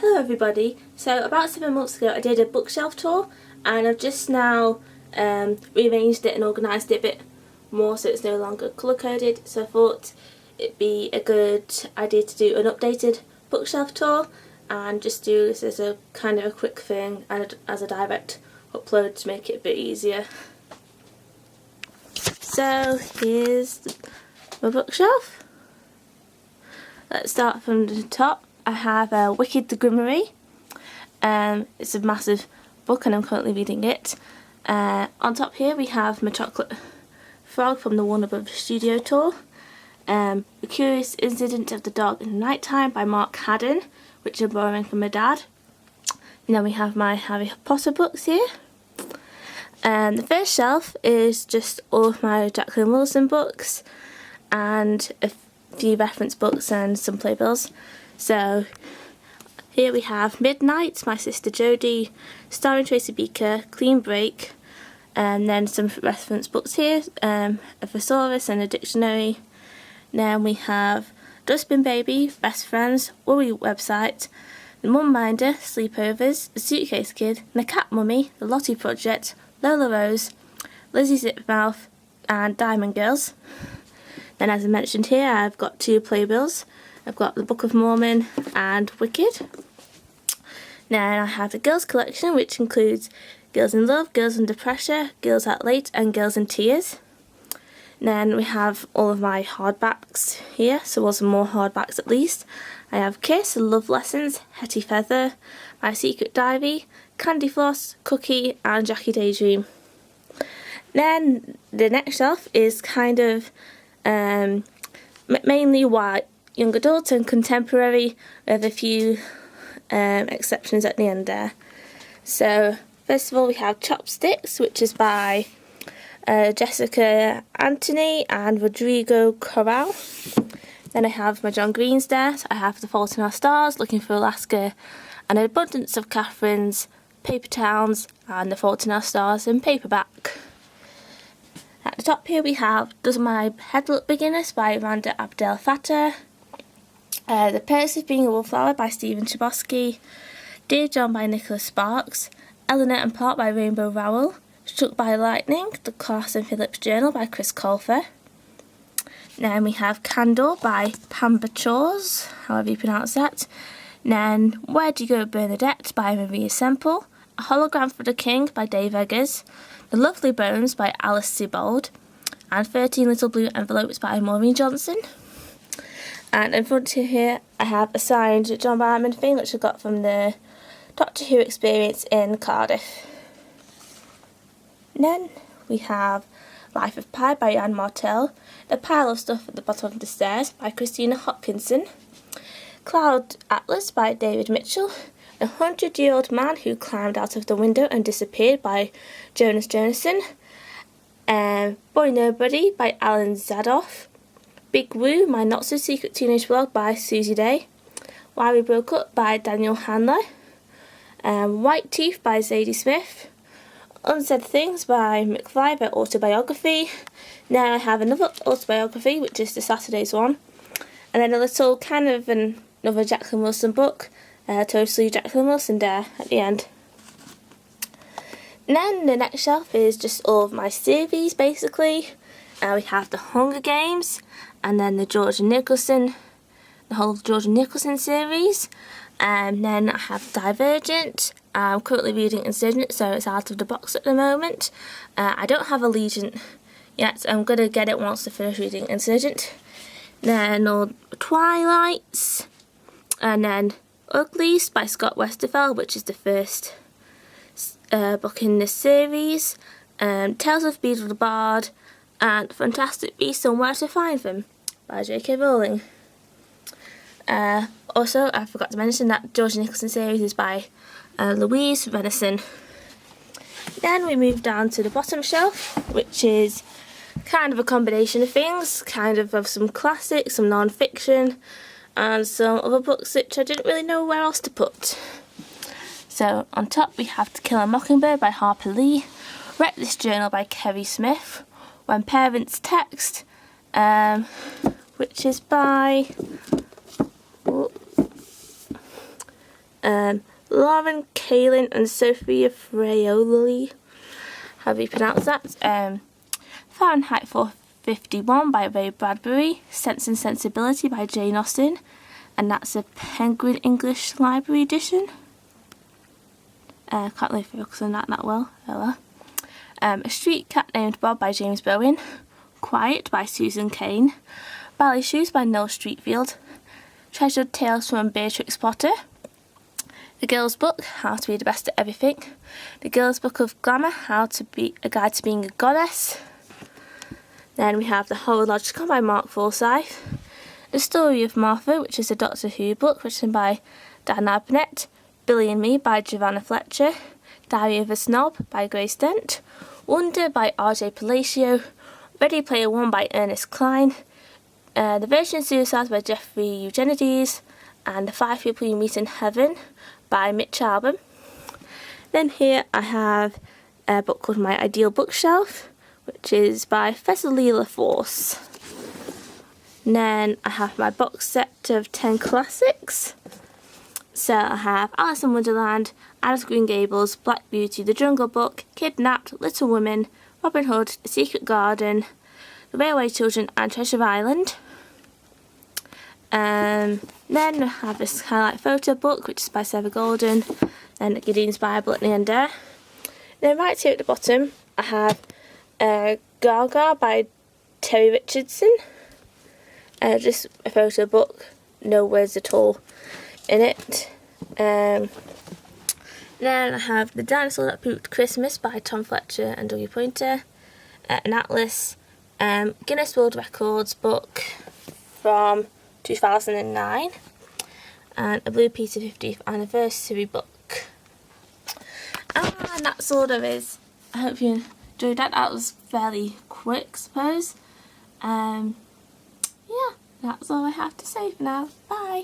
Hello everybody, so about 7 months ago I did a bookshelf tour and I've just now rearranged it and organised it a bit more so it's no longer colour coded, so I thought it'd be a good idea to do an updated bookshelf tour and just do this as a kind of a quick thing and as a direct upload to make it a bit easier. So here's my bookshelf. Let's start from the top. I have Wicked the Grimoire. It's a massive book and I'm currently reading it. On top here we have my Chocolate Frog from the Warner Bros. Studio Tour. The Curious Incident of the Dog in the Nighttime by Mark Haddon, which I'm borrowing from my dad. And then we have my Harry Potter books here. The first shelf is just all of my Jacqueline Wilson books and a few reference books and some playbills. So here we have Midnight, My Sister Jodie, starring Tracy Beaker, Clean Break, and then some reference books here, a thesaurus and a dictionary. Then we have Dustbin Baby, Best Friends, Worry Website, The Mum Minder, Sleepovers, The Suitcase Kid, The Cat Mummy, The Lottie Project, Lola Rose, Lizzie Zipmouth, and Diamond Girls. Then as I mentioned here, I've got two playbills. I've got the Book of Mormon and Wicked. Then I have the Girls collection, which includes Girls in Love, Girls Under Pressure, Girls Out Late and Girls in Tears. Then we have all of my hardbacks here, so some more hardbacks at least. I have Kiss, Love Lessons, Hetty Feather, My Secret Diary, Candy Floss, Cookie and Jackie Daydream. Then the next shelf is kind of mainly white, young adult and contemporary, with a few exceptions at the end there. So first of all we have Chopsticks, which is by Jessica Anthony and Rodrigo Corral. Then I have my John Green's there. I have The Fault in Our Stars, Looking for Alaska, and An Abundance of Catherine's, Paper Towns and The Fault in Our Stars in paperback. At the top here we have Does My Head Look Big Enough by Randa Abdel Fattah, The Perks of Being a Wallflower by Stephen Chbosky, Dear John by Nicholas Sparks, Eleanor and Part by Rainbow Rowell, Struck by Lightning, The Class and Phillips Journal by Chris Colfer. Then we have Candle by Pamba Chores, however you pronounce that. Then Where Do You Go Bernadette by Maria Semple, A Hologram for the King by Dave Eggers, The Lovely Bones by Alice Sebold, and 13 Little Blue Envelopes by Maureen Johnson. And in front of here I have a signed John Barrowman thing which I got from the Doctor Who experience in Cardiff. And then we have Life of Pi by Anne Martell, A Pile of Stuff at the Bottom of the Stairs by Christina Hopkinson, Cloud Atlas by David Mitchell, A 100-Year-Old Man Who Climbed Out of the Window and Disappeared by Jonas Jonasson, Boy Nobody by Alan Zadoff, Big Woo, My Not So Secret Teenage Blog by Susie Day, Why We Broke Up by Daniel Handler, White Teeth by Zadie Smith, Unsaid Things by McFly by Autobiography. Now I have another autobiography, which is the Saturdays one, and then a little kind of another Jacqueline Wilson book, Totally Jacqueline Wilson there at the end. And then the next shelf is just all of my series basically. We have the Hunger Games, and then the whole Georgia Nicholson series. And then I have Divergent. I'm currently reading Insurgent, so it's out of the box at the moment. I don't have Allegiant yet. I'm going to get it once I finish reading Insurgent. Then all Twilights, and then Uglies by Scott Westerfeld, which is the first book in this series. Tales of Beedle the Bard, and Fantastic Beasts and Where to Find Them by J.K. Rowling. Also, I forgot to mention that Georgia Nicholson series is by Louise Venison. Then we move down to the bottom shelf, which is kind of a combination of things, kind of some classics, some non-fiction, and some other books which I didn't really know where else to put. So on top we have To Kill a Mockingbird by Harper Lee, Wreck This Journal by Kerry Smith, When Parents Text, which is by Lauren Kaelin and Sophia Fraioli, however you pronounce that. Fahrenheit 451 by Ray Bradbury, Sense and Sensibility by Jane Austen, and that's a Penguin English Library edition. Can't really focus on that well. Oh well. A Street Cat Named Bob by James Bowen, Quiet by Susan Cain, Ballet Shoes by Noel Streatfeild, Treasured Tales from Beatrix Potter, The Girl's Book, How to Be the Best at Everything, The Girl's Book of Glamour, How to Be a Guide to Being a Goddess. Then we have The Horological by Mark Forsyth, The Story of Martha, which is a Doctor Who book written by Dan Abnett, Billy and Me by Giovanna Fletcher, Diary of a Snob by Grace Dent, Wonder by R.J. Palacio, Ready Player One by Ernest Cline, The Virgin Suicides by Jeffrey Eugenides, and The 5 People You Meet in Heaven by Mitch Albom. Then here I have a book called My Ideal Bookshelf, which is by Professor Leela Force. And then I have my box set of 10 classics. So I have Alice in Wonderland, Alice Green Gables, Black Beauty, The Jungle Book, Kidnapped, Little Women, Robin Hood, The Secret Garden, The Railway Children and Treasure Island. Then I have this highlight photo book, which is by Sarah Golden, then Gideon's Bible at the end there. Then right here at the bottom I have Gaga by Terry Richardson. Just a photo book, no words at all in it. Then I have The Dinosaur That Pooped Christmas by Tom Fletcher and Dougie Pointer, an atlas, Guinness World Records book from 2009, and a Blue Peter 50th anniversary book. And that's all there is. I hope you enjoyed that. That was fairly quick, I suppose. Yeah, that's all I have to say for now. Bye.